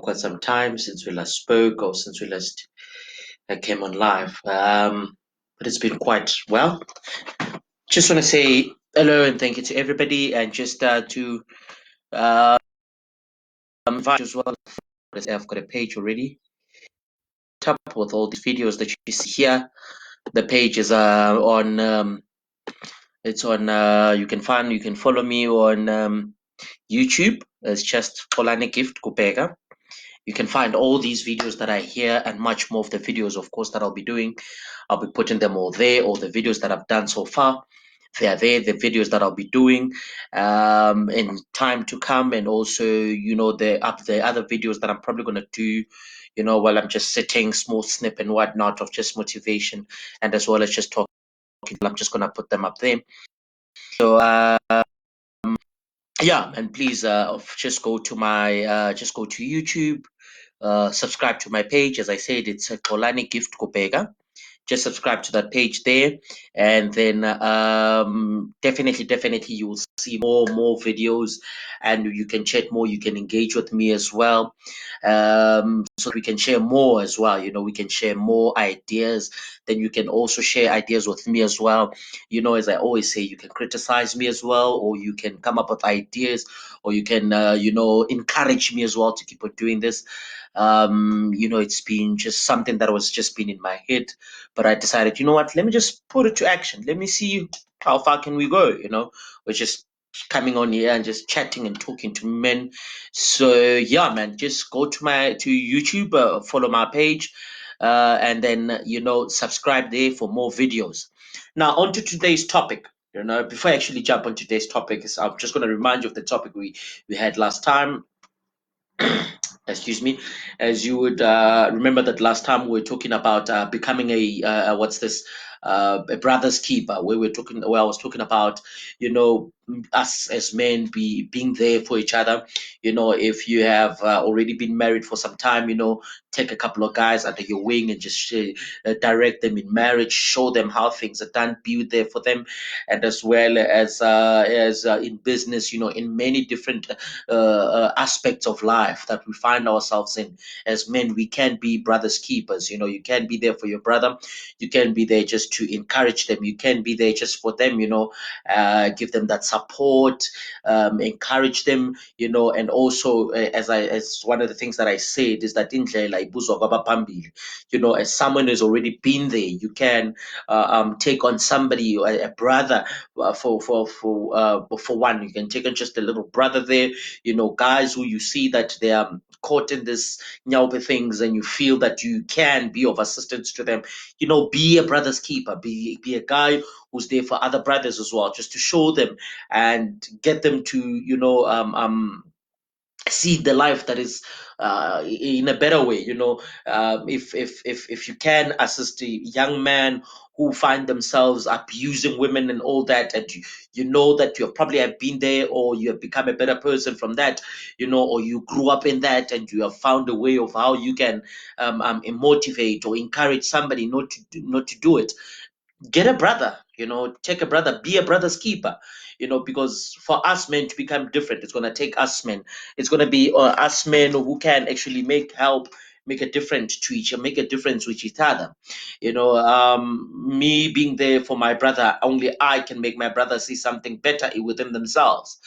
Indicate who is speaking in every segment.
Speaker 1: quite some time since we last spoke or since we last came on live. But it's been quite well. Just want to say hello and thank you to everybody, and just to uh, invite you as well. I've got a page already. Top with all the videos that you see here. The page is on. It's on. You can follow me on YouTube. It's just Polani Gift Kupega. You can find all these videos that I hear and much more of the videos, of course, that I'll be doing. I'll be putting them all there, all the videos that I've done so far. They are there, the videos that I'll be doing in time to come, and also, the other videos that I'm probably gonna do, while I'm just sitting, small snip and whatnot of just motivation, and as well as just talking. I'm just gonna put them up there. So yeah, and please just go to my just go to YouTube, subscribe to my page. As I said, it's Kolani Gift Kopega. Just subscribe to that page there, and then definitely you will see more videos, and you can chat more, you can engage with me as well, so we can share more as well. We can share more ideas. Then you can also share ideas with me as well. As I always say, you can criticize me as well, or you can come up with ideas, or you can encourage me as well to keep on doing this. It's been just something that was just been in my head, but I decided, what, let me just put it to action. Let me see how far can we go. We're just coming on here and just chatting and talking to men. So yeah, man, just go to YouTube, follow my page, and then subscribe there for more videos. Now on to today's topic. Before I actually jump on today's topic, I'm just going to remind you of the topic we had last time. Excuse me. As you would remember that last time we were talking about becoming a brother's keeper, where I was talking about us as men being there for each other. If you have already been married for some time, take a couple of guys under your wing and just direct them in marriage, show them how things are done, be there for them, and as well as in business, in many different aspects of life that we find ourselves in as men. We can be brothers keepers. You can be there for your brother, you can be there just to encourage them, you can be there just for them, give them that support, encourage them, and also as one of the things that I said is that indlela ibuzwa kwabaphambili. As someone who's already been there, you can take on somebody, a brother, for one. You can take on just a little brother there, guys who you see that they are caught in this nyaupe things, and you feel that you can be of assistance to them. Be a brother's keeper, be a guy who's there for other brothers as well, just to show them and get them to see the life that is in a better way. If you can assist a young man who find themselves abusing women and all that, and you know that you probably have been there, or you have become a better person from that, or you grew up in that, and you have found a way of how you can motivate or encourage somebody not to do it. Get a brother, take a brother, be a brother's keeper, because for us men to become different, it's going to take us men. It's going to be us men who can actually make a difference to make a difference with each other. Me being there for my brother, only I can make my brother see something better within themselves.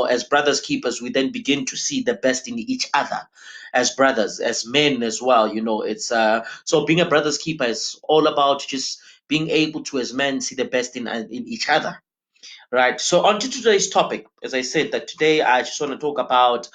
Speaker 1: As brothers keepers, we then begin to see the best in each other as brothers, as men as well. It's so being a brother's keeper is all about just being able to, as men, see the best in each other. Right. So on to today's topic. As I said, that today I just want to talk about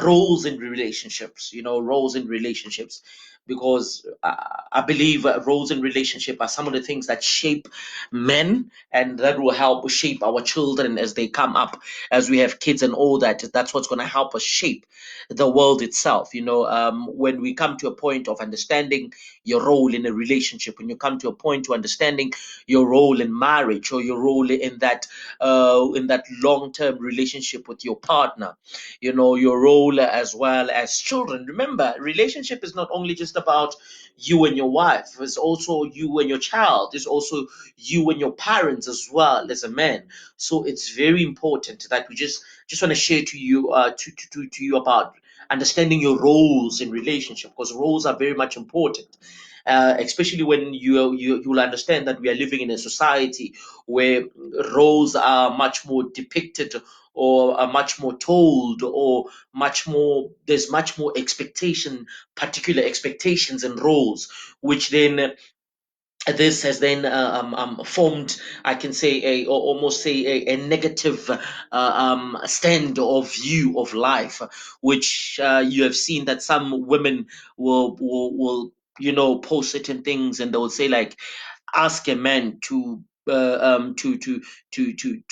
Speaker 1: roles in relationships. Roles in relationships, because I believe roles in relationship are some of the things that shape men, and that will help shape our children as they come up, as we have kids and all that. That's what's going to help us shape the world itself. When we come to a point of understanding your role in a relationship, when you come to a point to understanding your role in marriage, or your role in that long-term relationship with your partner, your role as well as children. Remember, relationship is not only just about you and your wife, it's also you and your child, it's also you and your parents as well as a man. So it's very important that we just want to share to you to you about understanding your roles in relationship, because roles are very much important. Especially when you will understand that we are living in a society where roles are much more depicted, or are much more told, or much more, there's much more expectation, particular expectations and roles, which then this has then formed, I can say, or almost say a negative stand of view of life, which you have seen that some women will post certain things, and they will say like, ask a man to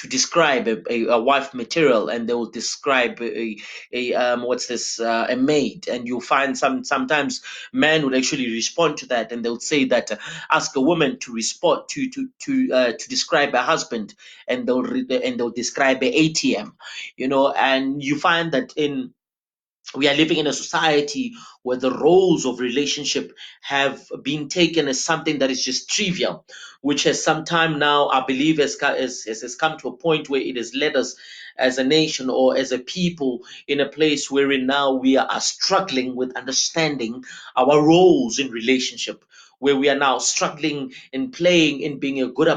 Speaker 1: describe a wife material, and they will describe a what's this, a maid, and you'll find sometimes men would actually respond to that, and they'll say that, ask a woman to respond to describe a husband, and they'll describe a ATM, and you find that in we are living in a society where the roles of relationship have been taken as something that is just trivial, which has some time now, I believe, has come to a point where it has led us as a nation or as a people in a place wherein now we are struggling with understanding our roles in relationship, where we are now struggling in playing in being a good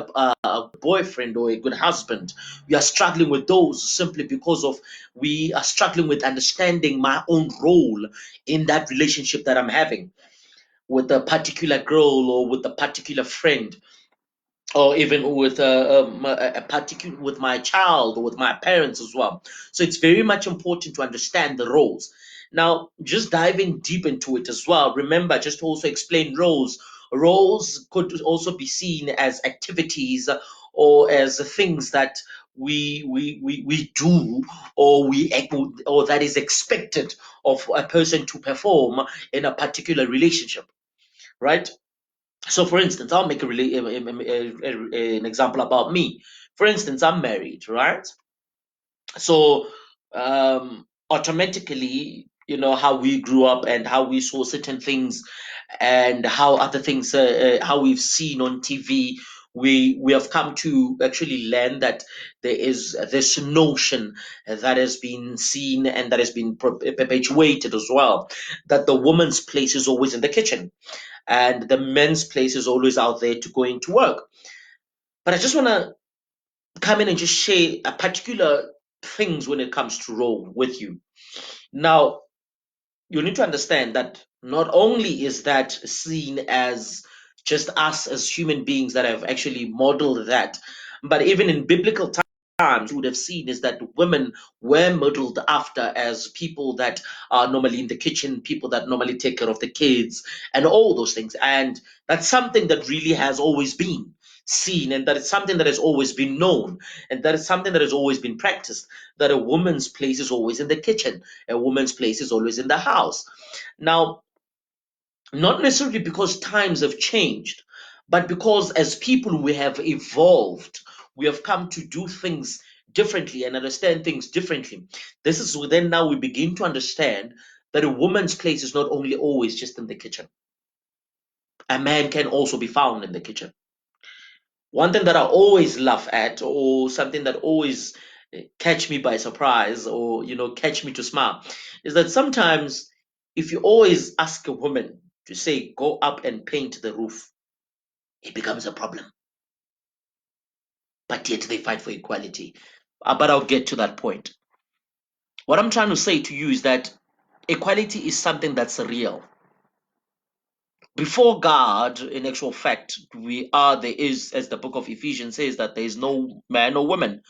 Speaker 1: boyfriend or a good husband. We are struggling with those simply because of we are struggling with understanding my own role in that relationship that I'm having with a particular girl or with a particular friend, or even with a particular with my child or with my parents as well. So it's very much important to understand the roles. Now, just diving deep into it as well. Remember, just to also explain roles. Roles could also be seen as activities or as things that we do, or or that is expected of a person to perform in a particular relationship, right? So, for instance, I'll make an example about me. For instance, I'm married, right? So, automatically, how we grew up and how we saw certain things, and how other things, how we've seen on TV. We have come to actually learn that there is this notion that has been seen and that has been perpetuated as well, that the woman's place is always in the kitchen and the men's place is always out there to going to work. But I just want to come in and just share a particular things when it comes to role with you. Now, you need to understand that not only is that seen as just us as human beings that have actually modeled that, but even in biblical times, you would have seen is that women were modeled after as people that are normally in the kitchen, people that normally take care of the kids, and all those things. And that's something that really has always been seen, and that is something that has always been known, and that is something that has always been practiced, that a woman's place is always in the kitchen, a woman's place is always in the house. Now, not necessarily because times have changed, but because as people we have evolved, we have come to do things differently and understand things differently. This is then now we begin to understand that a woman's place is not only always just in the kitchen. A man can also be found in the kitchen. One thing that I always laugh at, or something that always catch me by surprise, or catch me to smile, is that sometimes if you always ask a woman to say go up and paint the roof, it becomes a problem. But yet they fight for equality. But I'll get to that point. What I'm trying to say to you is that equality is something that's real. Before God, in actual fact, there is, as the book of Ephesians says, that there is no man or woman.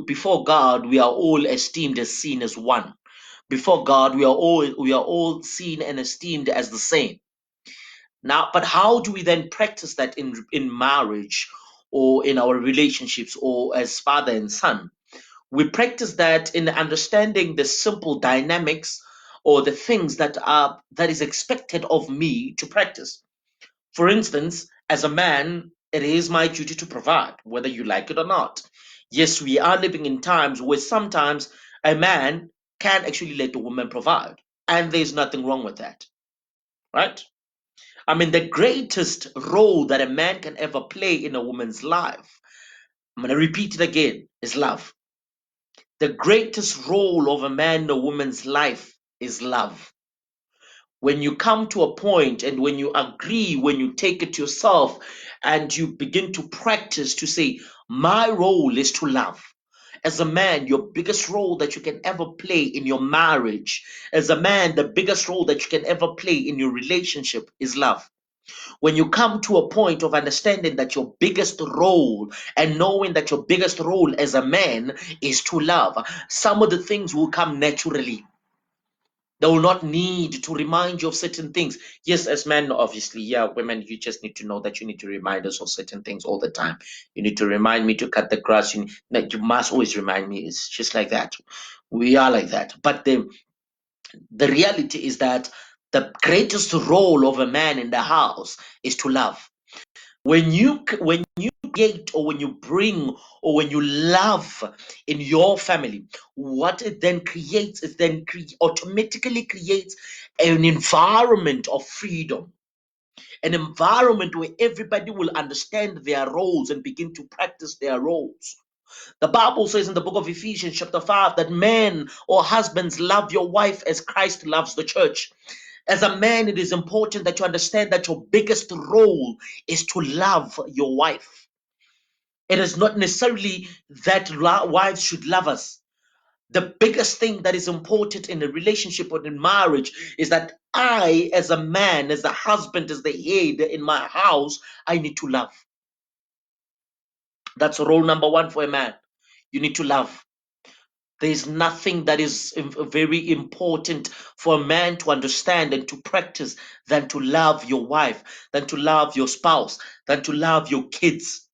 Speaker 1: Before God, we are all esteemed as seen as one. Before God, we are all seen and esteemed as the same. Now, but how do we then practice that in marriage, or in our relationships, or as father and son? We practice that in understanding the simple dynamics, or the things that is expected of me to practice. For instance, as a man, it is my duty to provide, whether you like it or not. Yes, we are living in times where sometimes a man can actually let a woman provide, and there's nothing wrong with that, right? I mean, the greatest role that a man can ever play in a woman's life, I'm going to repeat it again, is love. The greatest role of a man in a woman's life is love. When you come to a point and when you agree, when you take it yourself and you begin to practice to say, my role is to love. As a man, your biggest role that you can ever play in your marriage, as a man, the biggest role that you can ever play in your relationship is love. When you come to a point of understanding that your biggest role and knowing that your biggest role as a man is to love, some of the things will come naturally. They will not need to remind you of certain things. Yes, as men, obviously, yeah, women, you just need to know that you need to remind us of certain things all the time. You need to remind me to cut the grass. You must always remind me. It's just like that. We are like that. But the reality is that the greatest role of a man in the house is to love. When you create or when you bring or when you love in your family, what it then creates is then automatically creates an environment of freedom, an environment where everybody will understand their roles and begin to practice their roles. The Bible says in the book of Ephesians, chapter 5, that men or husbands love your wife as Christ loves the church. As a man, it is important that you understand that your biggest role is to love your wife. It is not necessarily that wives should love us. The biggest thing that is important in a relationship or in marriage is that I, as a man, as a husband, as the head in my house, I need to love. That's role number one for a man. You need to love. There's nothing that is very important for a man to understand and to practice than to love your wife, than to love your spouse, than to love your kids,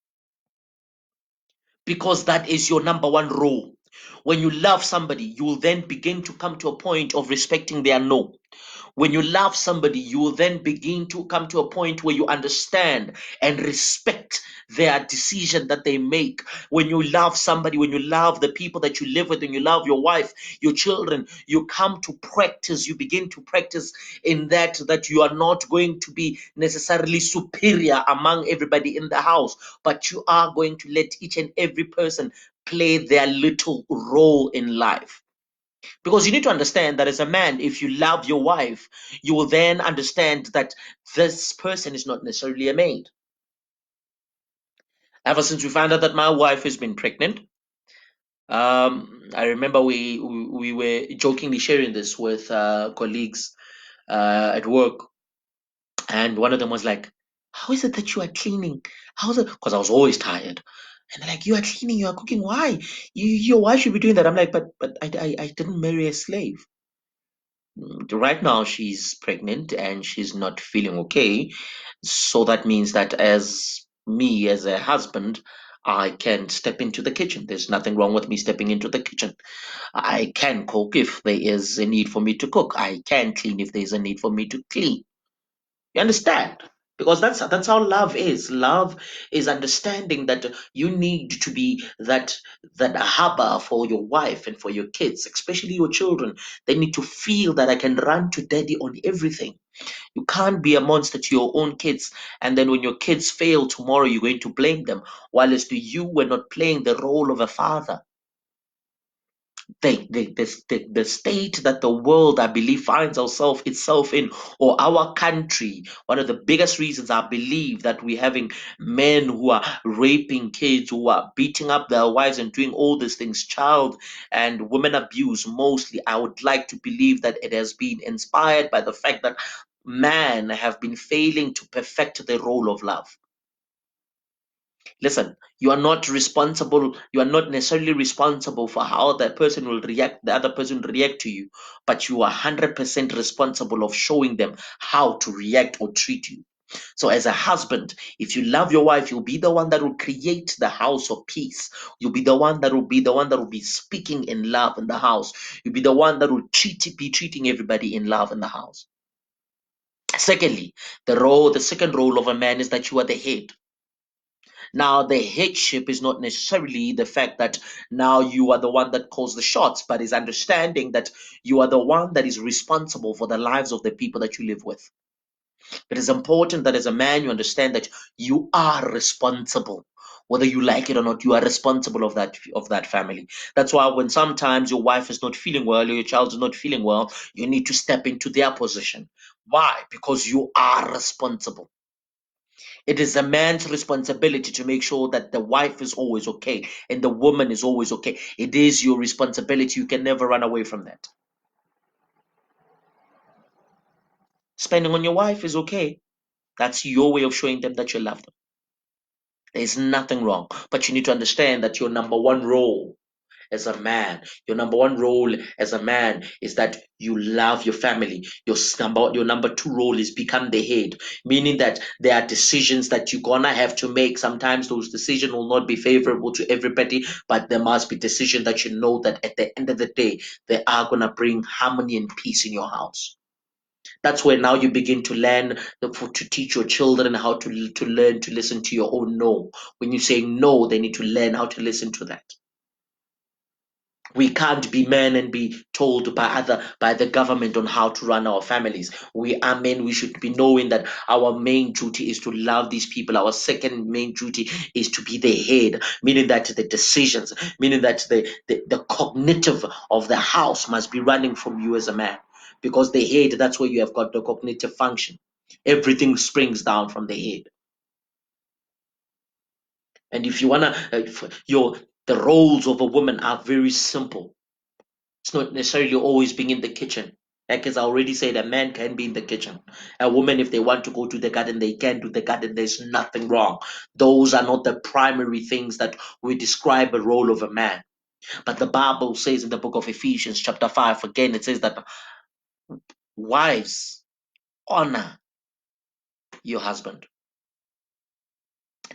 Speaker 1: because that is your number one role. When you love somebody, you will then begin to come to a point of respecting their no. When you love somebody, you will then begin to come to a point where you understand and respect their decision that they make. When you love somebody, when you love the people that you live with, and you love your wife, your children, you come to practice, you begin to practice in that you are not going to be necessarily superior among everybody in the house, but you are going to let each and every person play their little role in life. Because you need to understand that as a man, if you love your wife, you will then understand that this person is not necessarily a maid. Ever since we found out that my wife has been pregnant, I remember we were jokingly sharing this with colleagues at work, and one of them was like, "How is it that you are cleaning? How is it?" Because I was always tired. And they're like, "You are cleaning, you are cooking. Why? Your wife should be doing that." I'm like, "But I didn't marry a slave. Right now she's pregnant and she's not feeling okay, so that means that as me as a husband, I can step into the kitchen. There's nothing wrong with me stepping into the kitchen. I can cook if there is a need for me to cook. I can clean if there's a need for me to clean. You understand? Because that's how love is. Love is understanding that you need to be that harbor for your wife and for your kids, especially your children. They need to feel that I can run to daddy on everything. You can't be a monster to your own kids, and then when your kids fail tomorrow, you're going to blame them, while as to you were not playing the role of a father. The state that the world, I believe, finds ourselves itself in, or our country, one of the biggest reasons I believe that we're having men who are raping kids, who are beating up their wives and doing all these things, child and women abuse mostly. I would like to believe that it has been inspired by the fact that men have been failing to perfect the role of love. Listen, you are not responsible, you are not necessarily responsible for how that person will react, the other person will react to you, but you are 100% responsible of showing them how to react or treat you. So, as a husband, if you love your wife, you'll be the one that will create the house of peace. You'll be the one that will be speaking in love in the house. You'll be the one that will be treating everybody in love in the house. Secondly, the second role of a man is that you are the head. Now, the headship is not necessarily the fact that now you are the one that calls the shots, but is understanding that you are the one that is responsible for the lives of the people that you live with. It is important that as a man, you understand that you are responsible Whether you like it or not, you are responsible of that family. That's why when sometimes your wife is not feeling well or your child is not feeling well, you need to step into their position. Why? Because you are responsible. It is a man's responsibility to make sure that the wife is always okay and the woman is always okay. It is your responsibility. You can never run away from that. Spending on your wife is okay. That's your way of showing them that you love them. There's nothing wrong. But you need to understand that your number one role as a man, your number one role as a man is that you love your family. Your number two role is become the head, meaning that there are decisions that you're gonna have to make. Sometimes those decisions will not be favorable to everybody, but there must be decisions that you know that at the end of the day, they are gonna bring harmony and peace in your house. That's where now you begin to learn to teach your children how to learn to listen to your own no. When you say no, they need to learn how to listen to that. We can't be men and be told by the government on how to run our families. We are men. We should be knowing that our main duty is to love these people. Our second main duty is to be the head, meaning that the decisions, meaning that the cognitive of the house must be running from you as a man. Because the head, that's where you have got the cognitive function. Everything springs down from the head. And if you wanna, the roles of a woman are very simple. It's not necessarily always being in the kitchen. Like as I already said, a man can be in the kitchen. A woman, if they want to go to the garden, they can do the garden. There's nothing wrong. Those are not the primary things that we describe a role of a man. But the Bible says in the book of Ephesians, chapter 5, again, it says that wives honor your husband.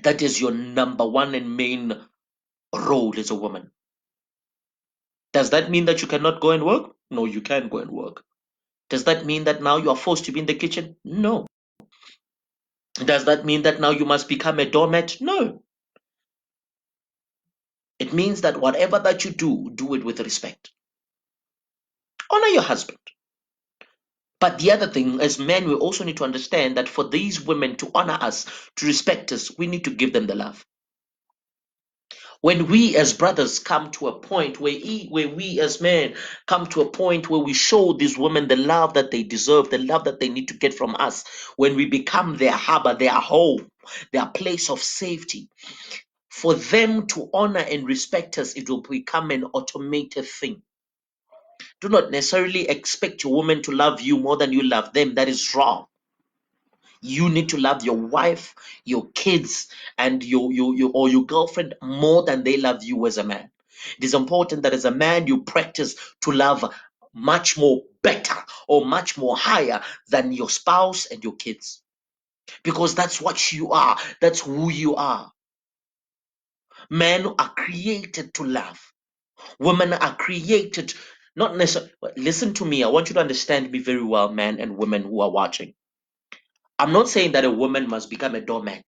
Speaker 1: That is your number one and main role as a woman. Does that mean that you cannot go and work? No, you can go and work. Does that mean that now you are forced to be in the kitchen? No. Does that mean that now you must become a doormat? No. It means that whatever that you do it with respect. Honor your husband. But the other thing, as men, we also need to understand that for these women to honor us, to respect us, we need to give them the love. When we as brothers come to a point where we as men come to a point where we show these women the love that they deserve, the love that they need to get from us, when we become their harbor, their home, their place of safety, for them to honor and respect us, it will become an automated thing. Do not necessarily expect your woman to love you more than you love them. That is wrong. You need to love your wife, your kids, and your girlfriend more than they love you as a man. It is important that as a man you practice to love much more better or much more higher than your spouse and your kids. Because that's what you are. That's who you are. Men are created to love. Women are created not necessarily. Listen to me. I want you to understand me very well, men and women who are watching. I'm not saying that a woman must become a doormat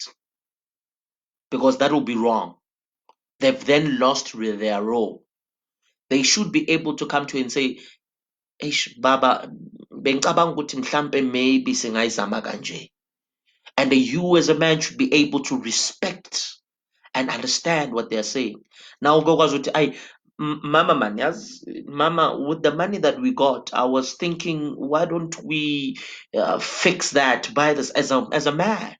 Speaker 1: because that will be wrong. They've then lost their role. They should be able to come to you and say, Eish, Baba, bengicabanga ukuthi mhlampe maybe singayizama kanje. And you as a man should be able to respect and understand what they're saying. Now go I Mama man, yes, Mama, with the money that we got, I was thinking, why don't we fix that by this as a man?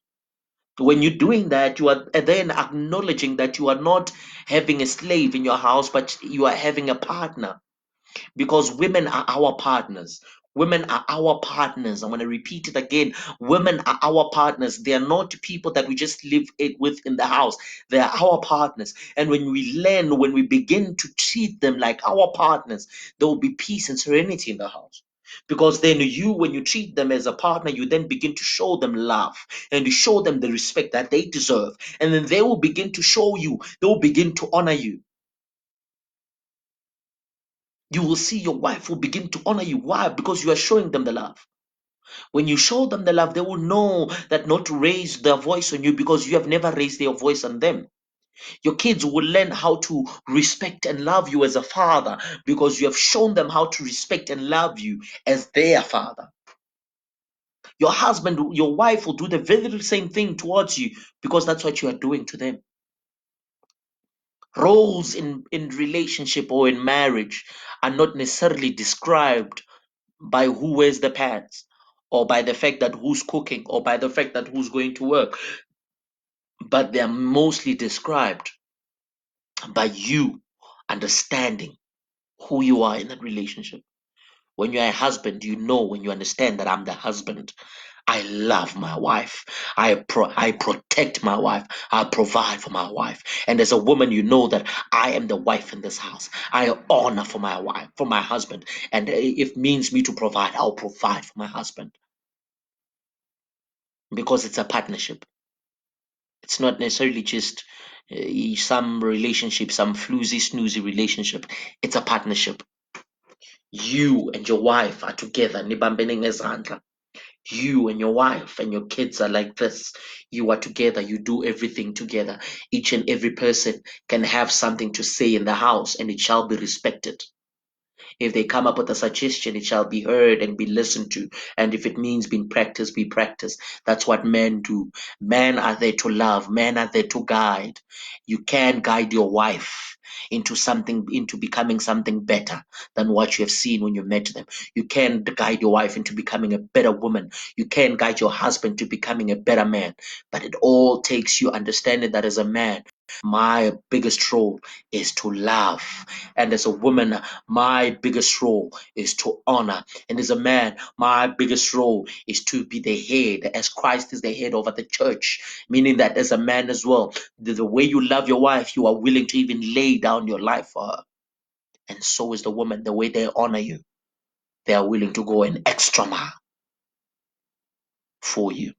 Speaker 1: When you're doing that, you are then acknowledging that you are not having a slave in your house, but you are having a partner because women are our partners. Women are our partners. I'm going to repeat it again. Women are our partners. They are not people that we just live it with in the house. They are our partners. And when we learn, when we begin to treat them like our partners, there will be peace and serenity in the house. Because then when you treat them as a partner, you then begin to show them love and you show them the respect that they deserve. And then they will begin to show you, they will begin to honor you. You will see your wife will begin to honor you. Why? Because you are showing them the love. When you show them the love, they will know that not to raise their voice on you because you have never raised their voice on them. Your kids will learn how to respect and love you as a father because you have shown them how to respect and love you as their father. Your husband, your wife will do the very same thing towards you because that's what you are doing to them. Roles in relationship or in marriage are not necessarily described by who wears the pants, or by the fact that who's cooking, or by the fact that who's going to work, but they are mostly described by you understanding who you are in that relationship. When you're a husband, you know, when you understand that I'm the husband, I love my wife. I protect my wife. I provide for my wife. And as a woman, you know that I am the wife in this house. I honor for my wife, for my husband. And if it means me to provide, I'll provide for my husband, because it's a partnership. It's not necessarily just some relationship, some floozy, snoozy relationship. It's a partnership. You and your wife are together. Nibambene ngezandla. You and your wife and your kids are like this. You are together. You do everything together. Each and every person can have something to say in the house, and it shall be respected. If they come up with a suggestion, it shall be heard and be listened to. And if it means being practiced, be practiced. That's what men do. Men are there to love. Men are there to guide. You can guide your wife into something, into becoming something better than what you have seen when you met them. You can guide your wife into becoming a better woman. You can guide your husband to becoming a better man. But it all takes you understanding that as a man, my biggest role is to love. And as a woman, my biggest role is to honor. And as a man, my biggest role is to be the head, as Christ is the head over the church. Meaning that as a man as well, the way you love your wife, you are willing to even lay down your life for her. And so is the woman, the way they honor you, they are willing to go an extra mile for you.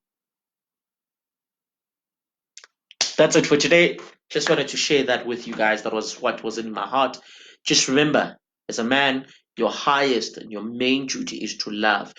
Speaker 1: That's it for today. Just wanted to share that with you guys. That was what was in my heart. Just remember, as a man, your highest and your main duty is to love.